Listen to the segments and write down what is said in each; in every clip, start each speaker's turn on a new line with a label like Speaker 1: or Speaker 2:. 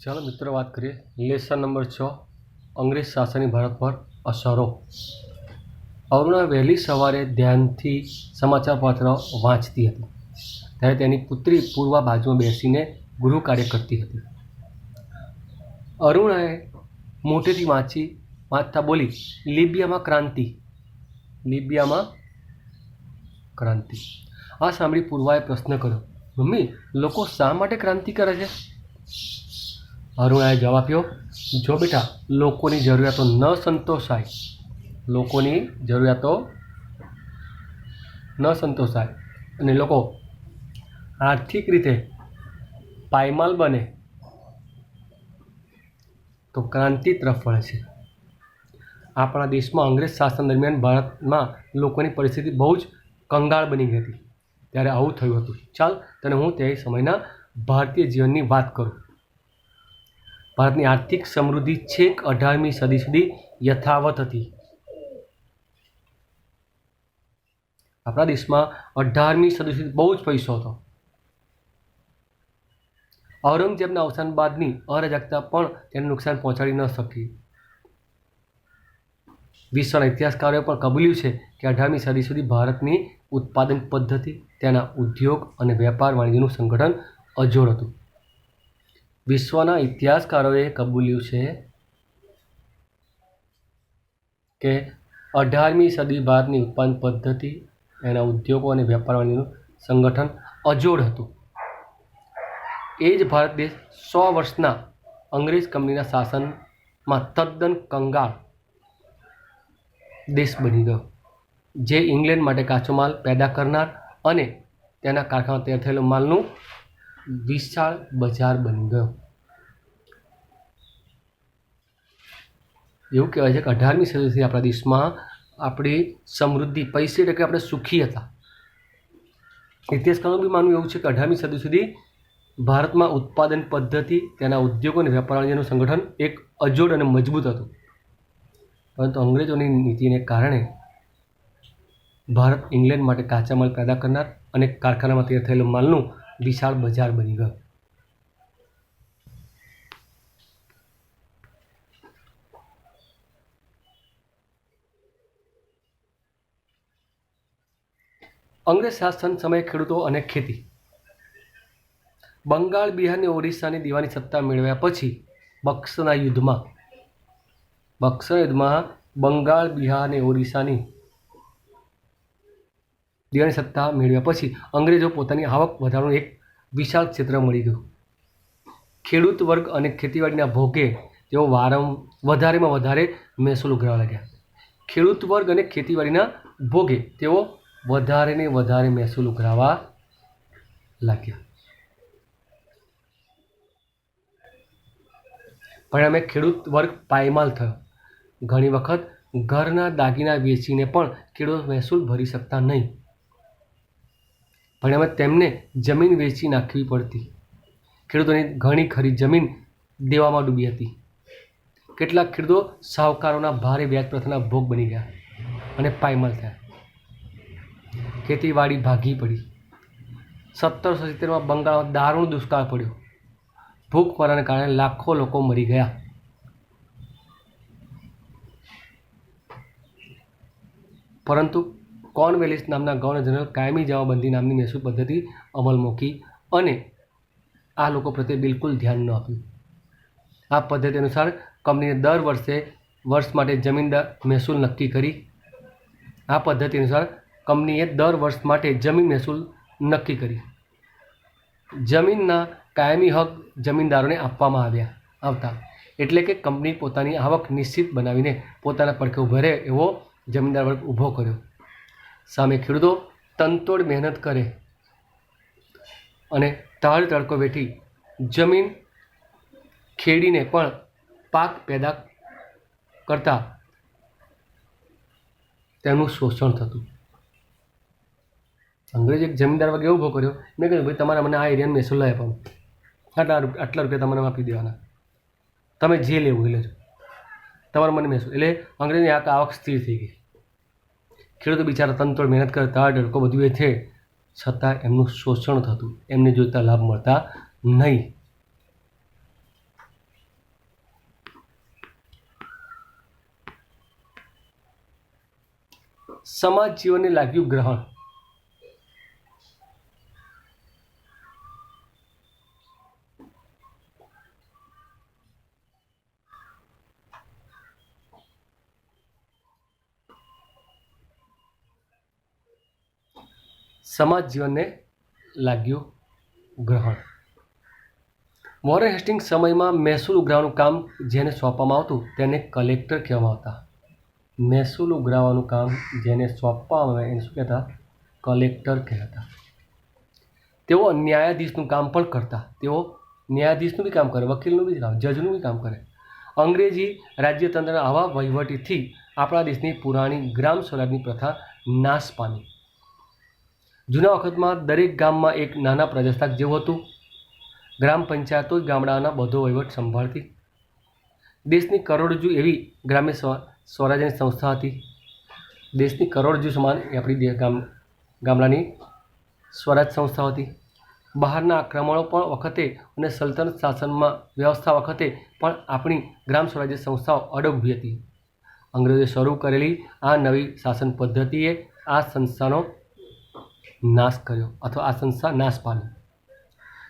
Speaker 1: ચાલો મિત્રો વાત કરીએ લેસન નંબર 6 અંગ્રેજ શાસનની ભારત પર અસરો। અરુણા વહેલી સવારે ધ્યાનથી સમાચારપત્ર વાંચતી હતી ત્યારે તેની પુત્રી પૂર્વા બાજુમાં બેસીને ગૃહ કાર્ય કરતી હતી। અરુણાએ મોટેથી વાંચતા બોલી, લિબિયામાં ક્રાંતિ, લિબિયામાં ક્રાંતિ। આ સાંભળી પૂર્વાએ પ્રશ્ન કર્યો, મમ્મી, લોકો શા માટે ક્રાંતિ કરે છે? અરુણાએ જવાબ આપ્યો, જો બેટા, લોકોની જરૂરિયાતો ન સંતોષાય, લોકોની જરૂરિયાતો ન સંતોષાય અને લોકો આર્થિક રીતે પાયમાલ બને તો ક્રાંતિ તરફ વળે છે। આપણા દેશમાં અંગ્રેજ શાસન દરમિયાન ભારતમાં લોકોની પરિસ્થિતિ બહુ જ કંગાળ બની ગઈ હતી ત્યારે આવું થયું હતું। ચાલ તને હું તે સમયના ભારતીય જીવનની વાત કરું। ભારતની આર્થિક સમૃદ્ધિ છેક 18મી સદી સુધી યથાવત હતી। આપણા દેશમાં 18મી સદી સુધી બહુ જ પૈસો હતો। ઔરંગઝેબના અવસાન બાદની અરાજકતા પણ તેને નુકસાન પહોંચાડી ન શકી। વિશ્વના ઇતિહાસકારોએ પણ કબૂલ્યું છે કે 18મી સદી સુધી ભારતની ઉત્પાદન પદ્ધતિ, તેના ઉદ્યોગ અને વેપાર વાણિજ્યનું સંગઠન અજોડ હતું। વિશ્વના ઇતિહાસકારોએ કબૂલ્યું છે કે 18મી સદી ભારતની ઉત્પાદન પદ્ધતિ, એના ઉદ્યોગો અને વેપાર વાણિજ્યનું સંગઠન અજોડ હતું। એ જ ભારત દેશ 100 વર્ષના અંગ્રેજ કંપનીના શાસનમાં તદ્દન કંગાળ દેશ બની ગયો, જે ઇંગ્લેન્ડ માટે કાચો માલ પેદા કરનાર અને તેના કારખાનામાં તૈયાર થયેલો માલનું વિશાળ બજાર બની ગયો। એવું કહેવાય છે કે 18મી સદીથી આપણા દેશમાં આપણી સમૃદ્ધિ, પૈસે ટકે આપણે સુખી હતા। ઇતિહાસકારોનું બી માનવું એવું છે કે 18મી સદી સુધી ભારતમાં ઉત્પાદન પદ્ધતિ, તેના ઉદ્યોગો અને વેપાર વાણિજ્યનું સંગઠન એક અજોડ અને મજબૂત હતું, પરંતુ અંગ્રેજોની નીતિને કારણે ભારત ઇંગ્લેન્ડ માટે કાચા માલ પેદા કરનાર અને કારખાનામાં તૈયાર થયેલો માલનું વિશાળ બજાર બની ગયો। અંગ્રેજ શાસન સમયે ખેડૂતો અને ખેતી। બંગાળ, બિહાર અને ઓરિસ્સાની દીવાની સત્તા મેળવ્યા પછી બક્સરના યુદ્ધમાં બંગાળ, બિહાર અને ઓરિસ્સાની દીવાની સત્તા મેળવ્યા પછી અંગ્રેજો પોતાની આવક વધારવાનું એક વિશાળ ક્ષેત્ર મળી ગયું। ખેડૂત વર્ગ અને ખેતીવાડીના ભોગે તેઓ વધારેમાં વધારે મહેસૂલ ઉઘરાવવા લાગ્યા। ખેડૂત વર્ગ અને ખેતીવાડીના ભોગે તેઓ વધારે ને વધારે મહેસૂલ ઉઘરાવવા લાગ્યા। પરિણામે ખેડૂત વર્ગ પાયમાલ થયો। ઘણી વખત ઘરના દાગીના વેચીને પણ ખેડૂતો મહેસૂલ ભરી શકતા નહીં। પરિણામે તેમને જમીન વેચી નાખવી પડતી। ખેડૂતોની ઘણી ખરી જમીન દેવામાં ડૂબી હતી। કેટલાક ખેડૂતો શાહુકારોના ભારે વ્યાજ પ્રથાના ભોગ બની ગયા અને પાયમાલ થયા। ખેતીવાડી ભાગી પડી। 1770માં બંગાળમાં દારૂણ દુષ્કાળ પડ્યો। ભૂખમરાને કારણે લાખો લોકો મરી ગયા। પરંતુ કોર્નવેલિસ નામના ગવર્નર જનરલ કાયમી જમાબંધી નામની મહેસૂલ પદ્ધતિ અમલ મૂકી અને આ લોકો પ્રત્યે બિલકુલ ધ્યાન ન આપ્યું। આ પદ્ધતિ અનુસાર કંપનીએ દર વર્ષ માટે જમીનદાર મહેસૂલ નક્કી કરી। જમીન મહેસૂલ નક્કી કરી। જમીનના કાયમી હક જમીનદારોને આપવામાં આવતા, એટલે કે કંપની પોતાની આવક નિશ્ચિત બનાવીને પોતાના પડખે ઊભો રહે એવો જમીનદાર વર્ગ ઊભો કર્યો। સામે ખેડૂતો તનતોડ મહેનત કરે અને ટાળ તડકો વેઠી જમીન ખેડીને પણ પાક પેદા કરતા તેમનું શોષણ થતું। અંગ્રેજ એક જમીનદાર વર્ગ એવો ઊભો કર્યો, મેં કહ્યું ભાઈ તમારે મને આ એરિયાનું મહેસૂલ લઈ આપવાનું, આટલા રૂપિયા તમારે આપી દેવાના, તમે જે લેવું એ લેજો, તમારે મને મહેસૂલ। એટલે અંગ્રેજની આવક સ્થિર થઈ ગઈ। ખેડૂતો બિચારા તનતોડ મહેનત કરે, તાળ તડકો બધું એ છે, છતાં એમનું શોષણ થતું, એમને જોઈતા લાભ મળતા નહીં। સમાજ જીવનને લાગ્યું ગ્રહણ. સમાજ જીવનને લાગ્યું ગ્રહણ. વોરેન હેસ્ટિંગ્સ સમયમાં મહેસૂલ ઉઘરાવવાનું કામ જેને સોંપવામાં આવતું તેને કલેક્ટર કહેવામાં આવતા. મહેસૂલ ઉઘરાવવાનું કામ જેને સોંપવામાં આવે એને શું કહેતા? કલેક્ટર કહેતા. તેઓ ન્યાયાધીશનું કામ પણ કરતા. તેઓ ન્યાયાધીશનું બી કામ કરે, વકીલનું બી કામ, જજનું બી કામ કરે. અંગ્રેજી રાજ્યતંત્રના આવા વહીવટીથી આપણા દેશની પુરાણી ગ્રામ સ્વરાજની પ્રથા નાશ પામી. જૂના વખતમાં દરેક ગામમાં એક નાના પ્રજાસત્તાક જેવું હતું. ગ્રામ પંચાયતો જ ગામડાના બધો વહીવટ સંભાળતી. દેશની કરોડરજ્જુ એવી ગ્રામ્ય સ્વરાજ્યની સંસ્થા હતી. દેશની કરોડરજ્જુ સમાન એ આપણી ગામડાની સ્વરાજ સંસ્થા હતી. બહારના આક્રમણો પણ વખતે અને સલ્તનત શાસનમાં વ્યવસ્થા વખતે પણ આપણી ગ્રામ સ્વરાજ્ય સંસ્થાઓ અડગ ઊભી હતી. અંગ્રેજોએ શરૂ કરેલી આ નવી શાસન પદ્ધતિએ આ સંસ્થાનો નાશ કર્યો અથવા આ સંસ્થા નાશ પામી.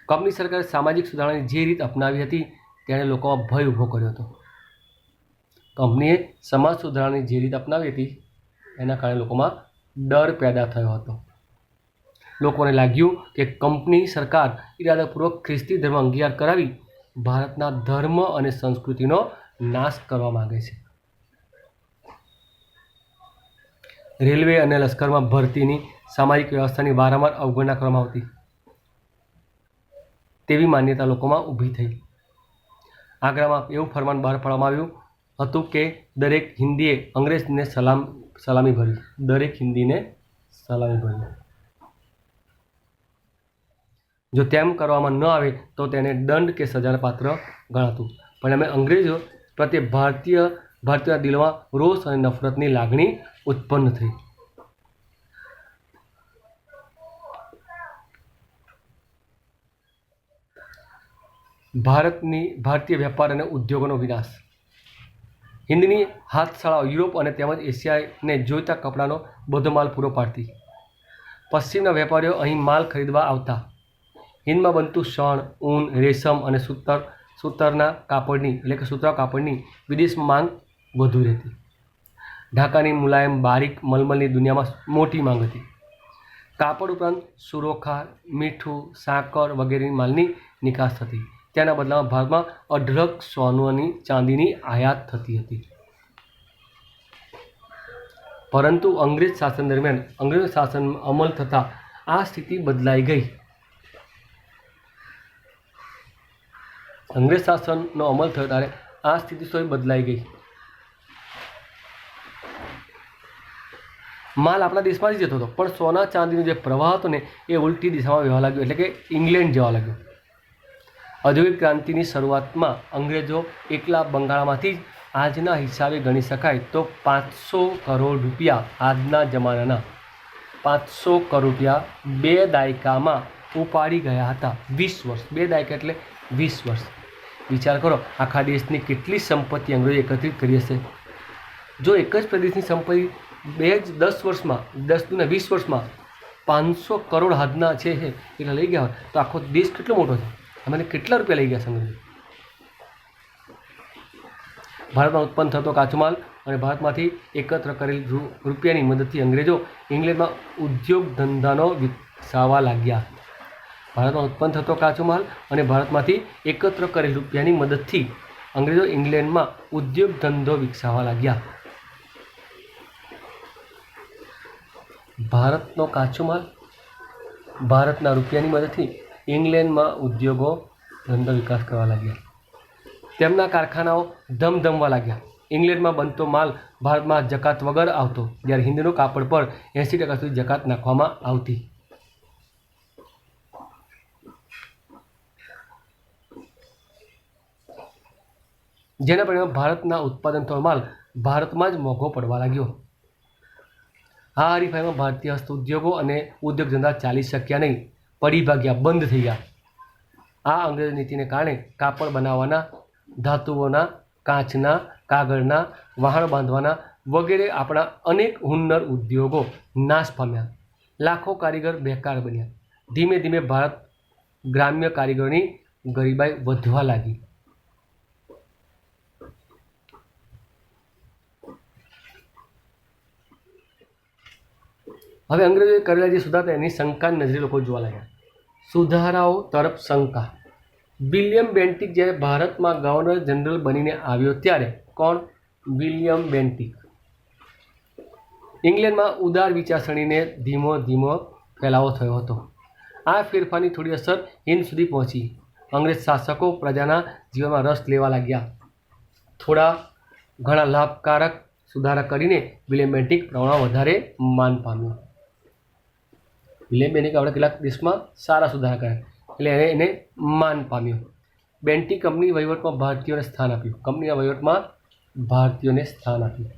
Speaker 1: કંપની સરકારે સામાજિક સુધારણાની જે રીત અપનાવી હતી તેણે લોકોમાં ભય ઊભો કર્યો હતો. કંપનીએ સમાજ સુધારણાની જે રીત અપનાવી હતી એના કારણે લોકોમાં ડર પેદા થયો હતો. લોકોને લાગ્યું કે કંપની સરકાર ઇરાદાપૂર્વક ખ્રિસ્તી ધર્મ અંગીકાર કરાવી ભારતના ધર્મ અને સંસ્કૃતિનો નાશ કરવા માંગે છે. રેલવે અને લશ્કરમાં ભરતીની સામાજિક વ્યવસ્થાની વારંવાર અવગણના કરવામાં આવતી તેવી માન્યતા લોકોમાં ઊભી થઈ. આગ્રામાં એવું ફરમાન બહાર પાડવામાં આવ્યું હતું કે દરેક હિન્દીએ અંગ્રેજને સલામી ભરી. દરેક હિન્દીને સલામી ભરી. જો તેમ કરવામાં ન આવે તો તેને દંડ કે સજાના પાત્ર ગણાતું. પરિણામે અંગ્રેજો પ્રત્યે ભારતીયોના દિલોમાં રોષ અને નફરતની લાગણી ઉત્પન્ન થઈ. ભારતીય વેપાર અને ઉદ્યોગોનો વિનાશ. હિન્દની હાથશાળાઓ યુરોપ અને તેમજ એશિયાને જોઈતા કપડાનો બધો માલ પૂરો પાડતી. પશ્ચિમના વેપારીઓ અહીં માલ ખરીદવા આવતા. હિન્દમાં બનતું શણ, ઊન, રેશમ અને સૂતરના કાપડની એટલે કે સુતરાઉ કાપડની વિદેશમાં માંગ વધુ રહેતી. ઢાકાની મુલાયમ બારીક મલમલની દુનિયામાં મોટી માંગ હતી. કાપડ ઉપરાંત સુરોખા, મીઠું, સાકર વગેરેની માલની નિકાસ થતી. તેના બદલામાં ભારતમાં અઢળક સોનાની ચાંદીની આયાત થતી હતી. પરંતુ અંગ્રેજ શાસન દરમિયાન અંગ્રેજ શાસન અમલ થતાં આ સ્થિતિ બદલાઈ ગઈ. અંગ્રેજ શાસનનો અમલ થયો ત્યારે આ સ્થિતિ થોડી બદલાઈ ગઈ. માલ આપણા દેશમાંથી જતો હતો પણ સોના ચાંદીનો જે પ્રવાહ હતો ને એ ઉલટી દિશામાં વહેવા લાગ્યો, એટલે કે ઇંગ્લેન્ડ જવા લાગ્યો. ઔદ્યોગિક ક્રાંતિની શરૂઆતમાં અંગ્રેજો એકલા બંગાળમાંથી જ આજના હિસાબે ગણી શકાય તો 500 કરોડ રૂપિયા, આજના જમાનાના 500 કરોડ રૂપિયા 2 દાયકામાં ઉપાડી ગયા હતા. 20 વર્ષ, 2 દાયકા એટલે 20 વર્ષ. વિચાર કરો, આખા દેશની કેટલી સંપત્તિ અંગ્રેજો એકત્રિત કરી હશે. જો એક જ પ્રદેશની સંપત્તિ 10 વર્ષમાં 10 ને 20 વર્ષમાં 500 કરોડ હાથના છે એટલે લઈ ગયા હોય તો આખો દેશ કેટલો મોટો છે. અમે કેટલા રૂપિયા લઈ ગયા છે અંગ્રેજો. ભારતમાં ઉત્પન્ન થતો કાચો માલ અને ભારતમાંથી એકત્ર કરેલ રૂપિયાની મદદથી અંગ્રેજો ઇંગ્લેન્ડમાં ઉદ્યોગ ધંધાનો વિકસાવવા લાગ્યા. ભારતમાં ઉત્પન્ન થતો કાચો માલ અને ભારતમાંથી એકત્ર કરેલ રૂપિયાની મદદથી અંગ્રેજો ઇંગ્લેન્ડમાં ઉદ્યોગ ધંધો વિકસાવવા લાગ્યા. ભારતનો કાચો માલ, ભારતના રૂપિયાની મદદથી ઇંગ્લેન્ડમાં ઉદ્યોગો ધંધો વિકાસ કરવા લાગ્યા. તેમના કારખાનાઓ ધમધમવા લાગ્યા. ઇંગ્લેન્ડમાં બનતો માલ ભારતમાં જકાત વગર આવતો, જ્યારે હિન્દીનો કાપડ પર 80% સુધી જકાત નાખવામાં આવતી. જેના પરિણામે ભારતના ઉત્પાદન થતો માલ ભારતમાં જ મોંઘો પડવા લાગ્યો. આ હરીફાઈમાં ભારતીય હસ્ત ઉદ્યોગો અને ઉદ્યોગ ધંધા ચાલી શક્યા નહીં, પડી ભાગ્યા, બંધ થઈ ગયા. આ અંગ્રેજ નીતિને કારણે કાપડ બનાવવાના, ધાતુઓના, કાચના, કાગળના, વહાણ બાંધવાના વગેરે આપણા અનેક હુન્નર ઉદ્યોગો નાશ પામ્યા, લાખો કારીગર બેકાર બન્યા. ધીમે ધીમે ભારત ગ્રામ્ય કારીગરોની ગરીબાઈ વધવા લાગી. હવે અંગ્રેજોએ કરેલા જે સુધારા એની શંકાની નજરે લોકો જોવા લાગ્યા. સુધારાઓ તરફ શંકા. વિલિયમ બેન્ટિક જ્યારે ભારતમાં ગવર્નર જનરલ બનીને આવ્યો ત્યારે કોણ? William Bentinck. ઇંગ્લેન્ડમાં ઉદાર વિચારસરણીને ધીમો ધીમો ફેલાવો થયો હતો. આ ફેરફારની થોડી અસર હિન્દ સુધી પહોંચી. અંગ્રેજ શાસકો પ્રજાના જીવનમાં રસ લેવા લાગ્યા. થોડા ઘણા લાભકારક સુધારા કરીને વિલિયમ બેન્ટિક પ્રમાણમાં વધારે માન પામ્યો. વિલિયમ બેન્ટિક આપણે કેટલાક દેશમાં સારા સુધારા કર્યા એટલે એને માન પામ્યો. બેન્ટિક કંપની વહીવટમાં ભારતીયોને સ્થાન આપ્યું. કંપનીના વહીવટમાં ભારતીયોને સ્થાન આપ્યું.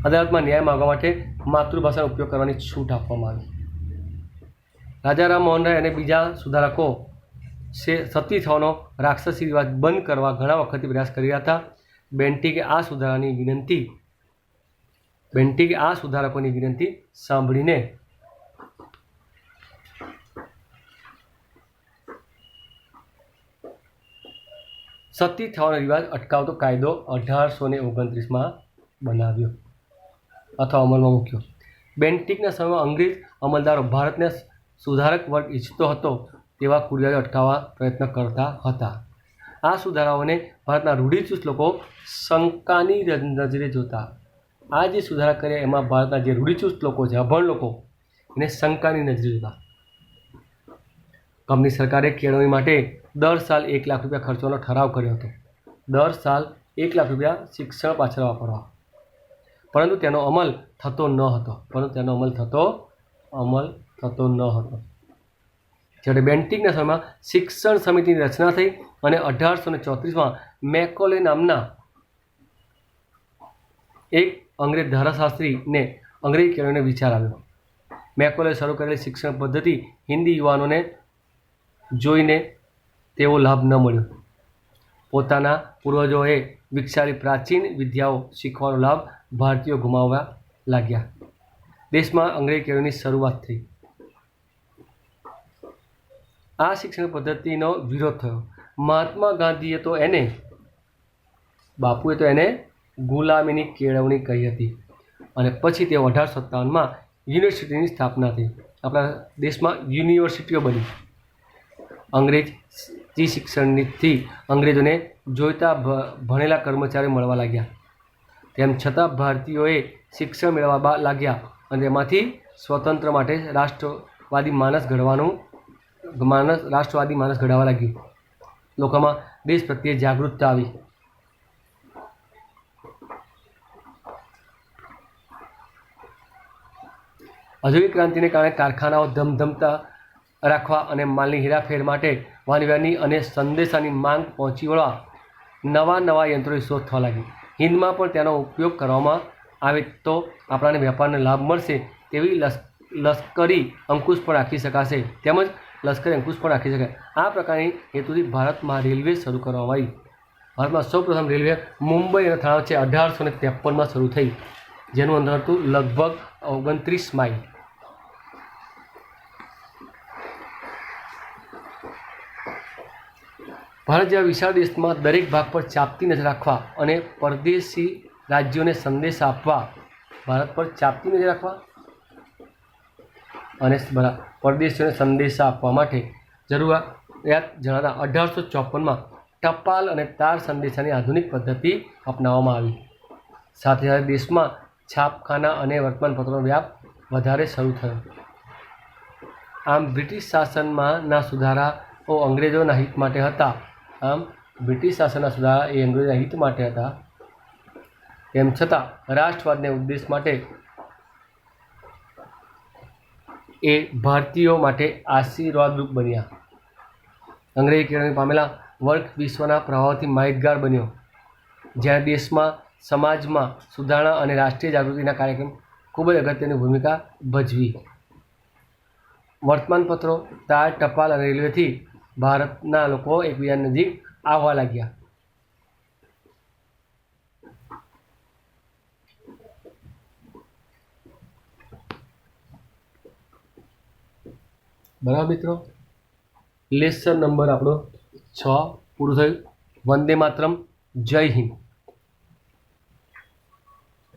Speaker 1: અદાલતમાં ન્યાય માગવા માટે માતૃભાષાનો ઉપયોગ કરવાની છૂટ આપવામાં આવી. રાજા રામ મોહન રાય અને બીજા સુધારકો સતી થવાનો રાક્ષસી રિવાજ બંધ કરવા ઘણા વખતથી પ્રયાસ કરી રહ્યા હતા. બેન્ટિકે આ સુધારકોની વિનંતી સાંભળીને સતી થવાનો રિવાજ અટકાવતો કાયદો 1829માં બનાવ્યો અથવા અમલમાં મૂક્યો. બેન્ટિકના સમયમાં અંગ્રેજ અમલદારો ભારતને સુધારક વર્ગ ઈચ્છતો હતો તેવા કુરિવાજો અટકાવવા પ્રયત્ન કરતા હતા. આ સુધારાઓને ભારતના રૂઢિચુસ્ત લોકો શંકાની નજરે જોતા. આ જે સુધારા કર્યા એમાં ભારતના જે રૂઢિચુસ્ત લોકો છે, અભણ લોકો, એને શંકાની નજરે જોતા. કંપની સરકારે કેળવણી માટે દર સાલ 1 લાખ રૂપિયા ખર્ચવાનો ઠરાવ કર્યો હતો. દર સાલ 1 લાખ રૂપિયા શિક્ષણ પાછળ વાપરવા. પરંતુ તેનો અમલ થતો ન હતો. જ્યારે બેન્ટિકના સમયમાં શિક્ષણ સમિતિની રચના થઈ અને 1834માં મેકોલે નામના એક અંગ્રેજ ધારાશાસ્ત્રીને અંગ્રેજી કેળવણીનો વિચાર આવ્યો. મેકોલે શરૂ કરેલી શિક્ષણ પદ્ધતિ હિન્દી યુવાનોને જોઈને તેવો લાભ ન મળ્યો. પોતાના પૂર્વજોએ વિકસાવેલી પ્રાચીન વિદ્યાઓ શીખવાનો લાભ ભારતીયો ગુમાવવા લાગ્યા. દેશમાં અંગ્રેજી કેળવણીની શરૂઆત થઈ. આ શિક્ષણ પદ્ધતિનો વિરોધ થયો. મહાત્મા ગાંધીએ તો બાપુએ તો એને ગુલામીની કેળવણી કહી હતી અને પછી તેઓ 1857માં યુનિવર્સિટીની સ્થાપના થઈ. આપણા દેશમાં યુનિવર્સિટીઓ બની. અંગ્રેજી શિક્ષણથી અંગ્રેજોને જોઈતા ભણેલા કર્મચારીઓ મળવા લાગ્યા. તેમ છતાં ભારતીયોએ શિક્ષણ મેળવવા લાગ્યા અને તેમાંથી સ્વતંત્ર માટે રાષ્ટ્રવાદી માનસ ઘડવા લાગ્યું. લોકોમાં દેશ પ્રત્યે જાગૃતતા આવી. ઔદ્યોગિક ક્રાંતિને કારણે કારખાનાઓ ધમધમતા રાખવા અને માલની હેરાફેર માટે વાહનવ્યવહારની અને સંદેશાની માંગ પહોંચી વળવા નવા યંત્રોની શોધ થવા લાગી. હિન્દમાં પણ તેનો ઉપયોગ કરવામાં આવે તો આપણાને વેપારનો લાભ મળશે તેવી લશ્કરી અંકુશ પણ રાખી શકાશે. આ પ્રકારની હેતુથી ભારતમાં રેલવે શરૂ કરવામાં આવી. ભારતમાં સૌપ્રથમ રેલવે મુંબઈ અને થાણા વચ્ચે 1853માં શરૂ થઈ, જેનું અંતર હતું લગભગ 29 માઇલ. ભારત જેવા વિશાળ દેશમાં દરેક ભાગ પર ચાંપતી નજર રાખવા અને પરદેશી રાજ્યોને સંદેશ આપવા પરદેશીઓને સંદેશા આપવા માટે જરૂરિયાત જણાતા 1854માં ટપાલ અને તાર સંદેશાની આધુનિક પદ્ધતિ અપનાવવામાં આવી. સાથે સાથે દેશમાં છાપખાના અને વર્તમાનપત્રોનો વ્યાપ વધારે શરૂ થયો. આમ બ્રિટિશ શાસનમાંના સુધારાઓ અંગ્રેજોના હિત માટે હતા. તેમ છતાં રાષ્ટ્રવાદના ઉદ્દેશ માટે એ ભારતીયો માટે આશીર્વાદરૂપ બન્યા. અંગ્રેજી કેળવણી પામેલા વર્ગ વિશ્વના પ્રભાવથી માહિતગાર બન્યો. જ્યાં દેશમાં સમાજમાં સુધારણા અને રાષ્ટ્રીય જાગૃતિના કાર્યક્રમ ખૂબ જ અગત્યની ભૂમિકા ભજવી. વર્તમાનપત્રો, તાર, ટપાલ અને રેલવેથી ભારતના લોકો એકબીજાની નજીક આવવા લાગ્યા. બરાબર મિત્રો, લેસન નંબર આપણો 6 પૂરું થયું. વંદે માતરમ. જય હિન્દ.